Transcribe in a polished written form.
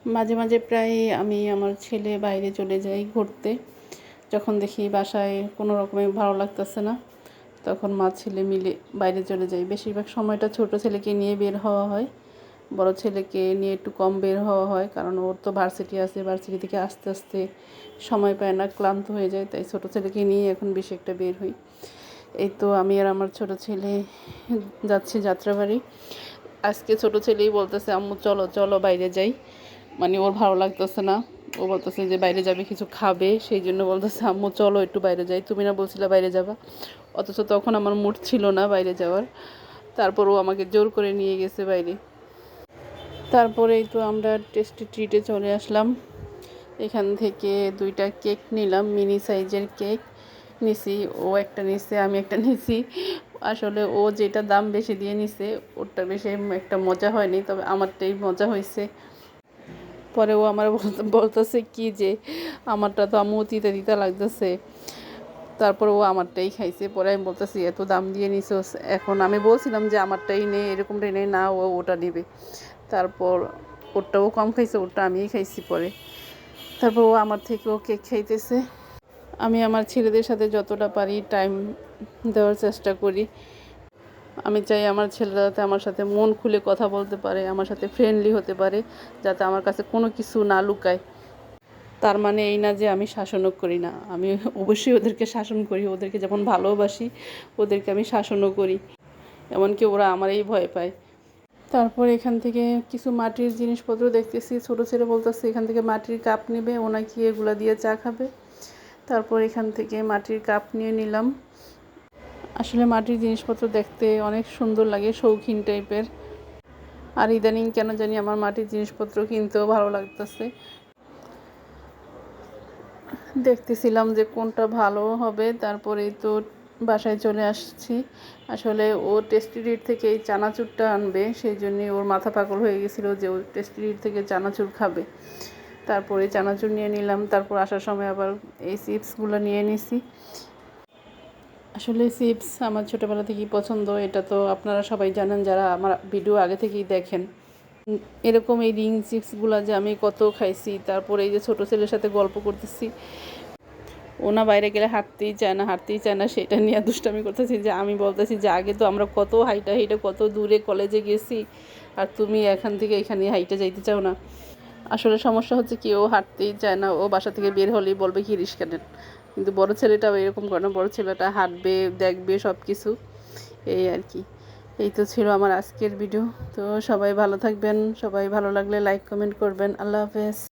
মাঝে মাঝে প্রায় আমি আমার ছেলে বাইরে চলে যাই ঘুরতে। যখন দেখি বাসায় কোনো রকমে ভালো লাগতেছে না, তখন মা ছেলে মিলে বাইরে চলে যাই। বেশিরভাগ সময়টা ছোট ছেলেকে নিয়ে বের হওয়া হয়, বড় ছেলেকে নিয়ে একটু কম বের হওয়া হয়, কারণ ওর তো ভার্সিটি আছে, ভার্সিটি থেকে আস্তে আস্তে সময় পায় না, ক্লান্ত হয়ে যায়। তাই ছোট ছেলেকে নিয়ে এখন বেশি একটা বের হই। এই তো আমি আর আমার ছোট ছেলে যাচ্ছি যাত্রাবাড়ি। আজকে ছোট ছেলেই বলতেছে, আম্মু চলো চলো বাইরে যাই। মানে ওর ভালো লাগতেছে না, ও বলতেছে যে বাইরে যাবে, কিছু খাবে, সেই জন্য বলতেছে আম্মু চলো একটু বাইরে যাই, তুমি না বলছিলে বাইরে যাবা। অথচ তখন আমার মুড ছিল না বাইরে যাওয়ার, তারপর ও আমাকে জোর করে নিয়ে গেছে বাইরে। তারপরেই তো আমরা টেস্টি ট্রিটে চলে আসলাম। এখান থেকে 2টা কেক নিলাম, মিনি সাইজের কেক নিছি। ও একটা নিছে, আমি একটা নিছি। আসলে ও যেটা দাম বেশি দিয়ে নিছে ওরটা বেশি একটা মজা হয়নি, তবে আমারটাই মজা হয়েছে। পরে ও আমার বলতেছে কি যে আমারটা তো আম্মু তিতা তিতা লাগতেছে। তারপর ও আমারটাই খাইছে। পরে আমি বলতেছি এত দাম দিয়ে নিছোস, এখন আমি বলছিলাম যে আমারটাই নে, এরকমটাই নেই, না ও ওটা নেবে। তারপর ওরটাও কম খাইছে, ওরটা আমিই খাইছি পরে। তারপর ও আমার থেকেও কেক খাইতেছে। আমি আমার ছেলেদের সাথে যতটা পারি টাইম দেওয়ার চেষ্টা করি। আমি চাই আমার ছেলেরা যাতে আমার সাথে মন খুলে কথা বলতে পারে, আমার সাথে ফ্রেন্ডলি হতে পারে, যাতে আমার কাছে কোনো কিছু না লুকায়। তার মানে এই না যে আমি শাসনও করি না, আমি অবশ্যই ওদেরকে শাসন করি। ওদেরকে যেমন ভালোবাসি, ওদেরকে আমি শাসনও করি। এমনকি ওরা আমারই ভয় পায়। তারপর এখান থেকে কিছু মাটির জিনিসপত্র দেখতেছি। ছোটো ছেলে বলতেছে এখান থেকে মাটির কাপ নেবে, ও নাকি এগুলা দিয়ে চা খাবে। তারপর এখান থেকে মাটির কাপ নিয়ে নিলাম। আসলে মাটির জিনিসপত্র দেখতে অনেক সুন্দর লাগে, শৌখিন টাইপের। আর ইদানিং কেন জানি আমার মাটির জিনিসপত্র কিনতেও ভালো লাগতেছে। দেখতেছিলাম যে কোনটা ভালো হবে। তারপরেই তো বাসায় চলে আসছি। আসলে ও টেস্টি ট্রিট থেকে এই চানাচুরটা আনবে, সেই জন্যে ওর মাথা পাগল হয়ে গেছিলো যে ও টেস্টি ট্রিট থেকে চানাচুর খাবে। তারপরে চানাচুর নিয়ে নিলাম। তারপর আসার সময় আবার এই চিপসগুলো নিয়ে নিছি। আসলে চিপস আমার ছোটোবেলা থেকেই পছন্দ, এটা তো আপনারা সবাই জানেন যারা আমার ভিডিও আগে থেকেই দেখেন। এরকম এই রিং চিপসগুলো যে আমি কত খাইছি। তারপরে এই যে ছোটো ছেলের সাথে গল্প করতেছি, ওনা বাইরে গেলে হাঁটতেই চায় না, সেটা নিয়ে দুষ্টামি করতেছি। যে আমি বলতেছি যে আগে তো আমরা কত হাইটা কত দূরে কলেজে গেছি, আর তুমি এখান থেকে এখানে হাইটে যাইতে চাও না। আসলে সমস্যা হচ্ছে কি, ও হাঁটতেই চায় না, ও বাসা থেকে বের হলেই বলবে কি রিস্কা নেন। কিন্তু বড় ছেলেটাও এরকম করে না, বড় ছেলেটা হাঁটবে, দেখবে সব কিছু, এই আর কি। এই তো ছিল আমার আজকের ভিডিও। তো সবাই ভালো থাকবেন, সবাই ভালো লাগলে লাইক কমেন্ট করবেন। আল্লাহ হাফেজ।